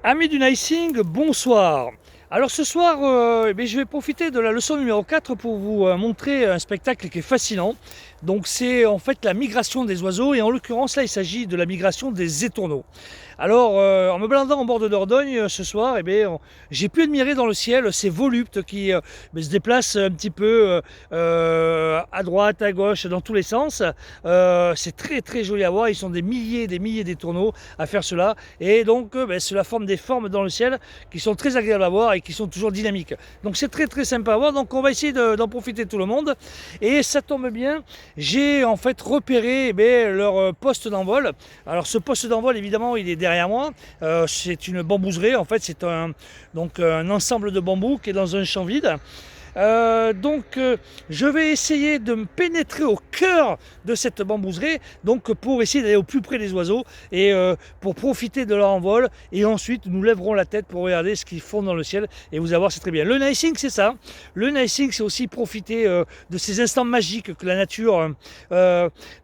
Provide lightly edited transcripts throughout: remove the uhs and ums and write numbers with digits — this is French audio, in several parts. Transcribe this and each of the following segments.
Amis du Nicing, bonsoir. Alors ce soir, je vais profiter de la leçon numéro 4 pour vous montrer un spectacle qui est fascinant. Donc c'est en fait la migration des oiseaux et en l'occurrence là il s'agit de la migration des étourneaux. Alors en me baladant en bord de Dordogne ce soir, j'ai pu admirer dans le ciel ces voluptes qui se déplacent un petit peu à droite, à gauche, dans tous les sens. C'est très très joli à voir, ils sont des milliers d'étourneaux à faire cela. Et donc cela forme des formes dans le ciel qui sont très agréables à voir et qui sont toujours dynamiques. Donc c'est très très sympa à voir, donc on va essayer d'en profiter tout le monde. Et ça tombe bien, j'ai en fait repéré leur poste d'envol. Alors ce poste d'envol évidemment il est derrière moi, c'est une bambouserie en fait, c'est un ensemble de bambous qui est dans un champ vide. Je vais essayer de me pénétrer au cœur de cette bambouserie, donc pour essayer d'aller au plus près des oiseaux et pour profiter de leur envol. Et ensuite, nous lèverons la tête pour regarder ce qu'ils font dans le ciel et vous allez voir, c'est très bien. Le nicing, c'est ça. Le nicing, c'est aussi profiter de ces instants magiques que la nature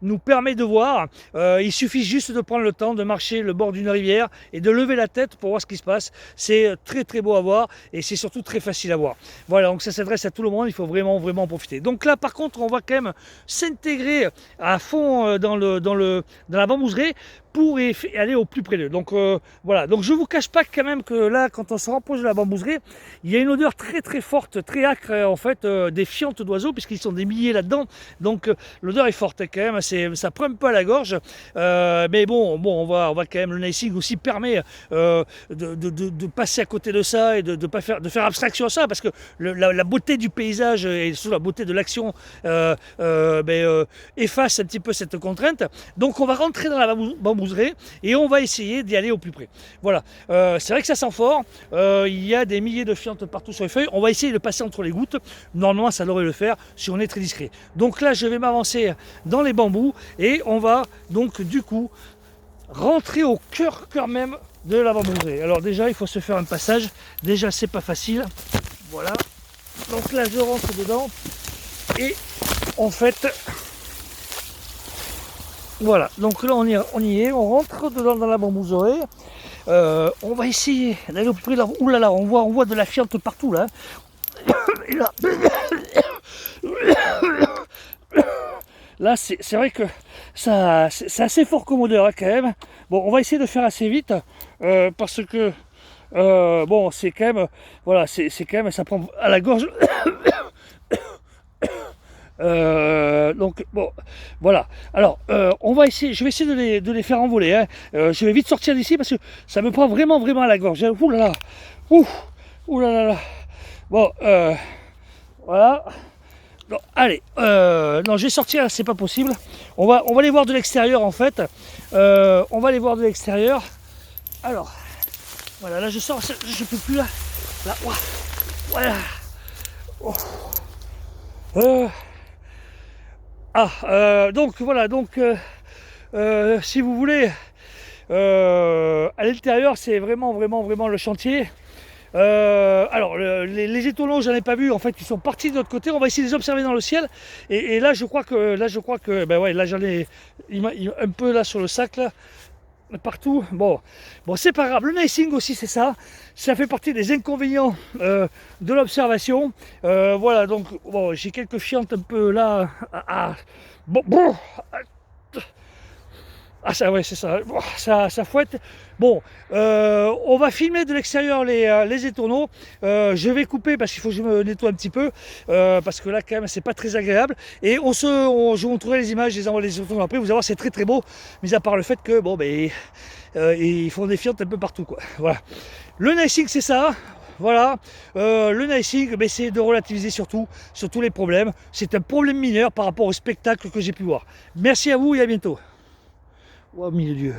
nous permet de voir. Il suffit juste de prendre le temps de marcher le bord d'une rivière et de lever la tête pour voir ce qui se passe. C'est très très beau à voir et c'est surtout très facile à voir. Voilà, donc ça s'adresse à tout le monde, il faut vraiment en profiter. Donc là par contre on va quand même s'intégrer à fond dans la bambouserie pour aller au plus près d'eux. Donc voilà, donc je vous cache pas quand même que là quand on se rapproche de la bambouserie, il y a une odeur très très forte, très acre en fait, des fientes d'oiseaux puisqu'ils sont des milliers là-dedans. Donc l'odeur est forte quand même, ça prend un peu à la gorge. Mais bon, on va quand même, le nicing aussi permet de passer à côté de ça et de faire abstraction à ça parce que la beauté du paysage et surtout la beauté de l'action efface un petit peu cette contrainte. Donc on va rentrer dans la bambouserie et on va essayer d'y aller au plus près. Voilà, c'est vrai que ça sent fort, il y a des milliers de fientes partout sur les feuilles, on va essayer de passer entre les gouttes, normalement ça devrait le faire si on est très discret. Donc là je vais m'avancer dans les bambous et on va donc du coup rentrer au cœur même de la bambouserie. Alors déjà il faut se faire un passage, déjà c'est pas facile, voilà. Donc là je rentre dedans et en fait voilà, donc là on y est, on rentre dedans dans la bambouserie. On va essayer d'aller au plus près de la... Ouh là là, on voit de la fiente partout là. Et là, là c'est vrai que ça c'est assez fort comme odeur hein, quand même. Bon, on va essayer de faire assez vite parce que bon c'est quand même voilà, c'est quand même, ça prend à la gorge. Donc bon, voilà. Alors, on va essayer. Je vais essayer de les faire envoler. Hein. Je vais vite sortir d'ici parce que ça me prend vraiment à la gorge. Ouh là là, ouh là là là. Bon, voilà. Non, allez, non, je vais sortir. C'est pas possible. On va les voir de l'extérieur en fait. On va les voir de l'extérieur. Alors, voilà. Là, je sors. Je peux plus là. Là, voilà. Oh. Donc voilà, donc si vous voulez, à l'intérieur c'est vraiment le chantier. Alors les étourneaux j'en ai pas vu, en fait ils sont partis de l'autre côté, on va essayer de les observer dans le ciel. Et là je crois que ben ouais, là j'en ai un peu là sur le sac là. Partout, bon c'est pas grave, le nicing aussi c'est ça fait partie des inconvénients de l'observation. Voilà, donc bon, j'ai quelques fientes un peu là ça ouais c'est ça, ça fouette. Bon, on va filmer de l'extérieur les étourneaux. Je vais couper parce qu'il faut que je me nettoie un petit peu parce que là quand même c'est pas très agréable. Et je vous montrerai les images, je les envoie les étourneaux après. Vous allez voir, c'est très beau, mis à part le fait que bon ils font des fientes un peu partout quoi. Voilà, le nicing c'est ça. Voilà, le nicing, c'est de relativiser sur tous les problèmes. C'est un problème mineur par rapport au spectacle que j'ai pu voir. Merci à vous et à bientôt. Oh, milieu.